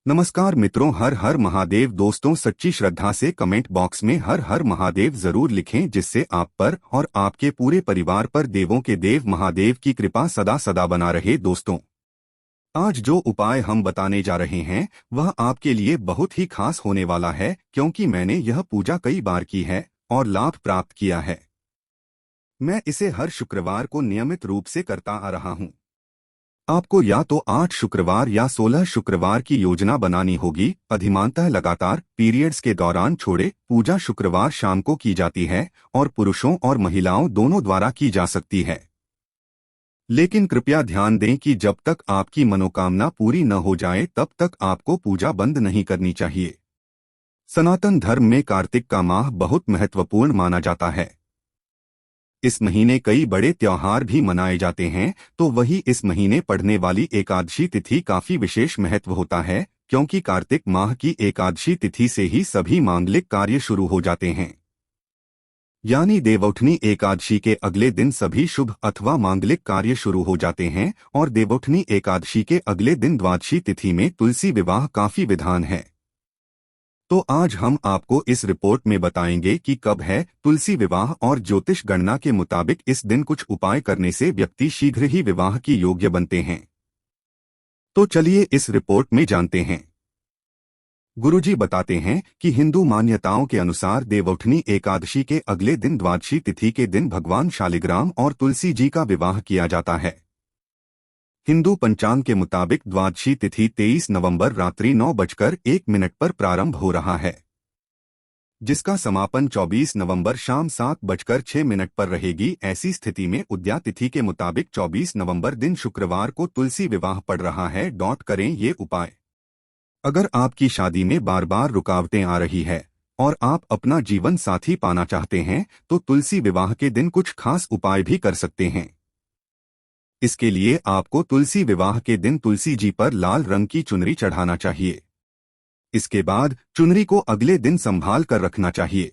नमस्कार मित्रों, हर हर महादेव। दोस्तों, सच्ची श्रद्धा से कमेंट बॉक्स में हर हर महादेव जरूर लिखें, जिससे आप पर और आपके पूरे परिवार पर देवों के देव महादेव की कृपा सदा सदा बना रहे। दोस्तों, आज जो उपाय हम बताने जा रहे हैं वह आपके लिए बहुत ही खास होने वाला है, क्योंकि मैंने यह पूजा कई बार की है और लाभ प्राप्त किया है। मैं इसे हर शुक्रवार को नियमित रूप से करता आ रहा हूँ। आपको या तो 8 शुक्रवार या 16 शुक्रवार की योजना बनानी होगी। अधिमानतः लगातार पीरियड्स के दौरान छोड़े। पूजा शुक्रवार शाम को की जाती है और पुरुषों और महिलाओं दोनों द्वारा की जा सकती है। लेकिन कृपया ध्यान दें कि जब तक आपकी मनोकामना पूरी न हो जाए तब तक आपको पूजा बंद नहीं करनी चाहिए। सनातन धर्म में कार्तिक का माह बहुत महत्वपूर्ण माना जाता है। इस महीने कई बड़े त्योहार भी मनाए जाते हैं, तो वही इस महीने पड़ने वाली एकादशी तिथि काफी विशेष महत्व होता है, क्योंकि कार्तिक माह की एकादशी तिथि से ही सभी मांगलिक कार्य शुरू हो जाते हैं। यानी देवउठनी एकादशी के अगले दिन सभी शुभ अथवा मांगलिक कार्य शुरू हो जाते हैं, और देवउठनी एकादशी के अगले दिन द्वादशी तिथि में तुलसी विवाह काफी विधान है। तो आज हम आपको इस रिपोर्ट में बताएंगे कि कब है तुलसी विवाह, और ज्योतिष गणना के मुताबिक इस दिन कुछ उपाय करने से व्यक्ति शीघ्र ही विवाह की योग्य बनते हैं। तो चलिए इस रिपोर्ट में जानते हैं। गुरुजी बताते हैं कि हिंदू मान्यताओं के अनुसार देवउठनी एकादशी के अगले दिन द्वादशी तिथि के दिन भगवान शालिग्राम और तुलसी जी का विवाह किया जाता है। हिंदू पंचांग के मुताबिक द्वादशी तिथि 23 नवंबर रात्रि 9:01 पर प्रारंभ हो रहा है, जिसका समापन 24 नवंबर शाम 7:06 पर रहेगी। ऐसी स्थिति में उद्या तिथि के मुताबिक 24 नवंबर दिन शुक्रवार को तुलसी विवाह पड़ रहा है। करें ये उपाय। अगर आपकी शादी में बार बार रुकावटें आ रही है और आप अपना जीवन साथी पाना चाहते हैं, तो तुलसी विवाह के दिन कुछ खास उपाय भी कर सकते हैं। इसके लिए आपको तुलसी विवाह के दिन तुलसी जी पर लाल रंग की चुनरी चढ़ाना चाहिए। इसके बाद चुनरी को अगले दिन संभाल कर रखना चाहिए।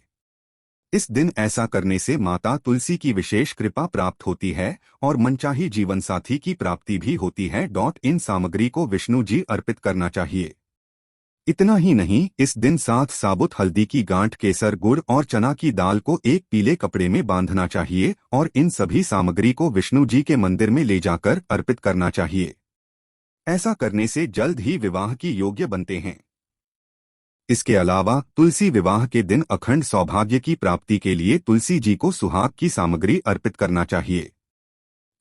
इस दिन ऐसा करने से माता तुलसी की विशेष कृपा प्राप्त होती है और मनचाही जीवन साथी की प्राप्ति भी होती है। इन सामग्री को विष्णु जी अर्पित करना चाहिए। इतना ही नहीं, इस दिन 7 साबुत हल्दी की गांठ, केसर, गुड़ और चना की दाल को एक पीले कपड़े में बांधना चाहिए और इन सभी सामग्री को विष्णु जी के मंदिर में ले जाकर अर्पित करना चाहिए। ऐसा करने से जल्द ही विवाह की योग्य बनते हैं। इसके अलावा तुलसी विवाह के दिन अखंड सौभाग्य की प्राप्ति के लिए तुलसी जी को सुहाग की सामग्री अर्पित करना चाहिए।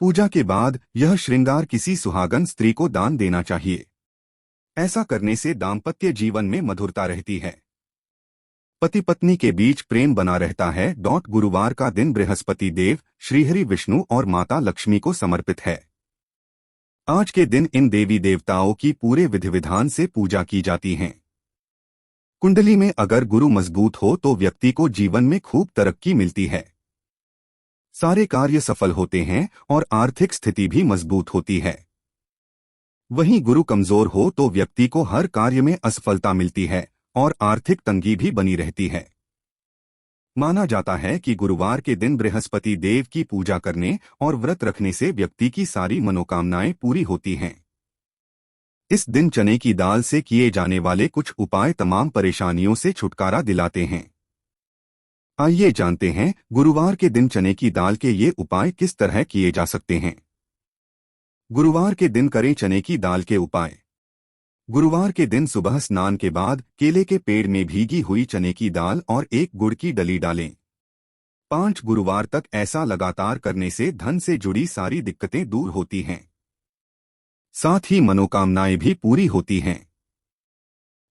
पूजा के बाद यह श्रृंगार किसी सुहागन स्त्री को दान देना चाहिए। ऐसा करने से दाम्पत्य जीवन में मधुरता रहती है, पति पत्नी के बीच प्रेम बना रहता है। गुरुवार का दिन बृहस्पति देव, श्रीहरि विष्णु और माता लक्ष्मी को समर्पित है। आज के दिन इन देवी देवताओं की पूरे विधि विधान से पूजा की जाती है। कुंडली में अगर गुरु मजबूत हो तो व्यक्ति को जीवन में खूब तरक्की मिलती है, सारे कार्य सफल होते हैं और आर्थिक स्थिति भी मजबूत होती है। वहीं गुरु कमजोर हो तो व्यक्ति को हर कार्य में असफलता मिलती है और आर्थिक तंगी भी बनी रहती है। माना जाता है कि गुरुवार के दिन बृहस्पति देव की पूजा करने और व्रत रखने से व्यक्ति की सारी मनोकामनाएं पूरी होती हैं। इस दिन चने की दाल से किए जाने वाले कुछ उपाय तमाम परेशानियों से छुटकारा दिलाते हैं। आइए जानते हैं गुरुवार के दिन चने की दाल के ये उपाय किस तरह किए जा सकते हैं। गुरुवार के दिन करें चने की दाल के उपाय। गुरुवार के दिन सुबह स्नान के बाद केले के पेड़ में भीगी हुई चने की दाल और एक गुड़ की डली डालें। 5 गुरुवार तक ऐसा लगातार करने से धन से जुड़ी सारी दिक्कतें दूर होती हैं, साथ ही मनोकामनाएं भी पूरी होती हैं।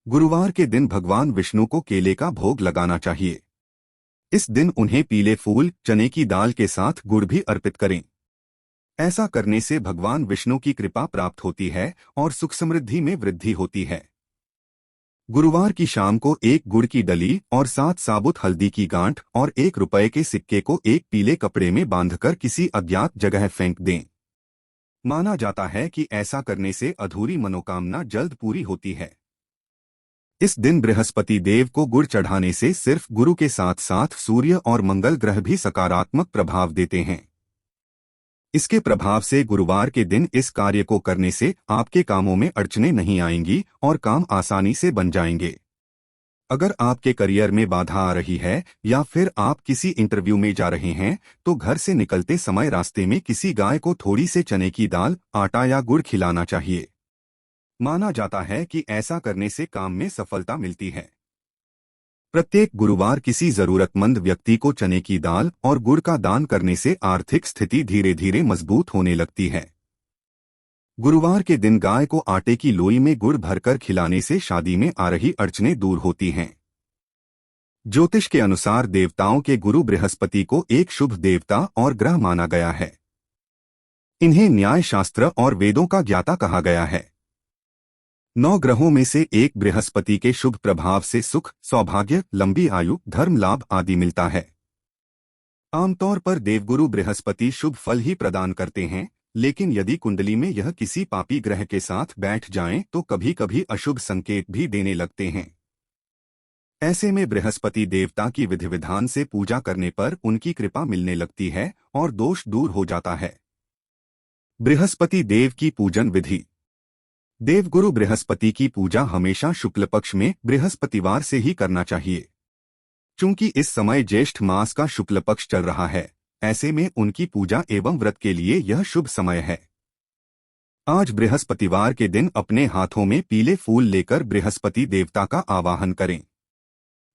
गुरुवार के दिन भगवान विष्णु को केले का भोग लगाना चाहिए। इस दिन उन्हें पीले फूल, चने की दाल के साथ गुड़ भी अर्पित करें। ऐसा करने से भगवान विष्णु की कृपा प्राप्त होती है और सुख समृद्धि में वृद्धि होती है। गुरुवार की शाम को एक गुड़ की डली और 7 साबुत हल्दी की गांठ और 1 रुपए के सिक्के को एक पीले कपड़े में बांधकर किसी अज्ञात जगह फेंक दें। माना जाता है कि ऐसा करने से अधूरी मनोकामना जल्द पूरी होती है। इस दिन बृहस्पति देव को गुड़ चढ़ाने से सिर्फ गुरु के साथ साथ सूर्य और मंगल ग्रह भी सकारात्मक प्रभाव देते हैं। इसके प्रभाव से गुरुवार के दिन इस कार्य को करने से आपके कामों में अड़चनें नहीं आएंगी और काम आसानी से बन जाएंगे। अगर आपके करियर में बाधा आ रही है या फिर आप किसी इंटरव्यू में जा रहे हैं तो घर से निकलते समय रास्ते में किसी गाय को थोड़ी से चने की दाल, आटा या गुड़ खिलाना चाहिए। माना जाता है कि ऐसा करने से काम में सफलता मिलती है। प्रत्येक गुरुवार किसी जरूरतमंद व्यक्ति को चने की दाल और गुड़ का दान करने से आर्थिक स्थिति धीरे धीरे मजबूत होने लगती है। गुरुवार के दिन गाय को आटे की लोई में गुड़ भरकर खिलाने से शादी में आ रही अड़चनें दूर होती हैं। ज्योतिष के अनुसार देवताओं के गुरु बृहस्पति को एक शुभ देवता और ग्रह माना गया है। इन्हें न्याय शास्त्र और वेदों का ज्ञाता कहा गया है। 9 ग्रहों में से एक बृहस्पति के शुभ प्रभाव से सुख, सौभाग्य, लंबी आयु, धर्म लाभ आदि मिलता है। आमतौर पर देवगुरु बृहस्पति शुभ फल ही प्रदान करते हैं, लेकिन यदि कुंडली में यह किसी पापी ग्रह के साथ बैठ जाएं तो कभी कभी अशुभ संकेत भी देने लगते हैं। ऐसे में बृहस्पति देवता की विधि विधान से पूजा करने पर उनकी कृपा मिलने लगती है और दोष दूर हो जाता है। बृहस्पति देव की पूजन विधि। देवगुरु बृहस्पति की पूजा हमेशा शुक्ल पक्ष में बृहस्पतिवार से ही करना चाहिए। चूंकि इस समय ज्येष्ठ मास का शुक्ल पक्ष चल रहा है, ऐसे में उनकी पूजा एवं व्रत के लिए यह शुभ समय है। आज बृहस्पतिवार के दिन अपने हाथों में पीले फूल लेकर बृहस्पति देवता का आवाहन करें।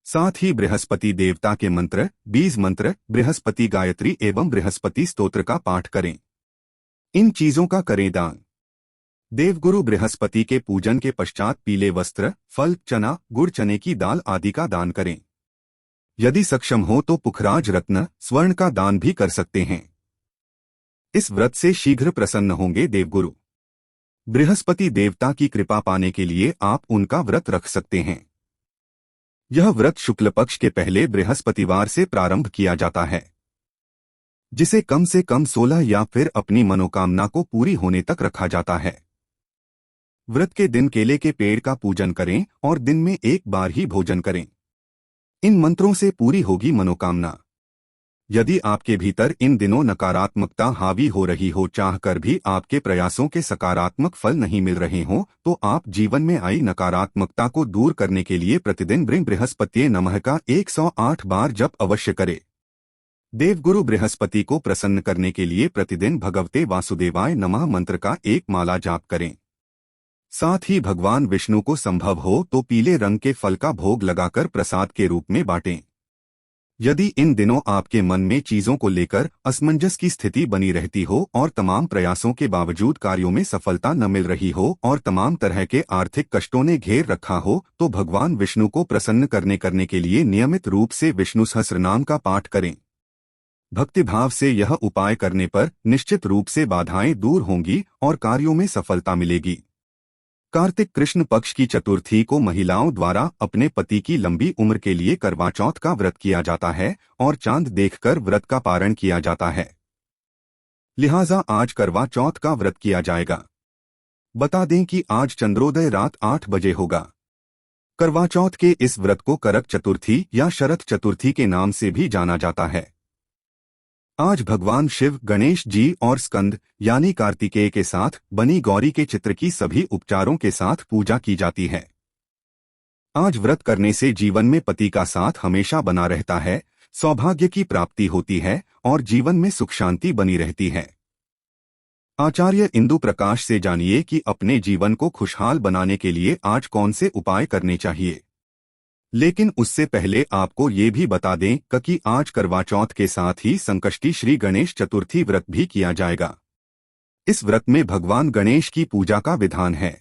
साथ ही बृहस्पति देवता के मंत्र, बीज मंत्र, बृहस्पति गायत्री एवं बृहस्पति स्तोत्र का पाठ करें। इन चीजों का करें दान। देवगुरु बृहस्पति के पूजन के पश्चात पीले वस्त्र, फल, चना, गुड़, चने की दाल आदि का दान करें। यदि सक्षम हो तो पुखराज रत्न, स्वर्ण का दान भी कर सकते हैं। इस व्रत से शीघ्र प्रसन्न होंगे देवगुरु। बृहस्पति देवता की कृपा पाने के लिए आप उनका व्रत रख सकते हैं। यह व्रत शुक्ल पक्ष के पहले बृहस्पतिवार से प्रारंभ किया जाता है, जिसे कम से कम 16 या फिर अपनी मनोकामना को पूरी होने तक रखा जाता है। व्रत के दिन केले के पेड़ का पूजन करें और दिन में एक बार ही भोजन करें। इन मंत्रों से पूरी होगी मनोकामना। यदि आपके भीतर इन दिनों नकारात्मकता हावी हो रही हो, चाहकर भी आपके प्रयासों के सकारात्मक फल नहीं मिल रहे हों, तो आप जीवन में आई नकारात्मकता को दूर करने के लिए प्रतिदिन बृहस्पति नमः का 108 बार जप अवश्य करें। देवगुरु बृहस्पति को प्रसन्न करने के लिए प्रतिदिन भगवते वासुदेवाय नमः मंत्र का एक माला जाप करें। साथ ही भगवान विष्णु को संभव हो तो पीले रंग के फल का भोग लगाकर प्रसाद के रूप में बांटें। यदि इन दिनों आपके मन में चीजों को लेकर असमंजस की स्थिति बनी रहती हो और तमाम प्रयासों के बावजूद कार्यों में सफलता न मिल रही हो और तमाम तरह के आर्थिक कष्टों ने घेर रखा हो, तो भगवान विष्णु को प्रसन्न करने के लिए नियमित रूप से विष्णु सहस्रनाम का पाठ करें। भक्तिभाव से यह उपाय करने पर निश्चित रूप से बाधाएं दूर होंगी और कार्यों में सफलता मिलेगी। कार्तिक कृष्ण पक्ष की चतुर्थी को महिलाओं द्वारा अपने पति की लंबी उम्र के लिए करवा चौथ का व्रत किया जाता है और चांद देखकर व्रत का पारण किया जाता है। लिहाजा आज करवा चौथ का व्रत किया जाएगा। बता दें कि आज चंद्रोदय रात 8 बजे होगा। करवा चौथ के इस व्रत को करक चतुर्थी या शरद चतुर्थी के नाम से भी जाना जाता है। आज भगवान शिव, गणेश जी और स्कंद यानी कार्तिकेय के साथ बनी गौरी के चित्र की सभी उपचारों के साथ पूजा की जाती है। आज व्रत करने से जीवन में पति का साथ हमेशा बना रहता है, सौभाग्य की प्राप्ति होती है और जीवन में सुख शांति बनी रहती है। आचार्य इंदु प्रकाश से जानिए कि अपने जीवन को खुशहाल बनाने के लिए आज कौन से उपाय करने चाहिए। लेकिन उससे पहले आपको ये भी बता दें कि आज करवा चौथ के साथ ही संकष्टी श्री गणेश चतुर्थी व्रत भी किया जाएगा। इस व्रत में भगवान गणेश की पूजा का विधान है।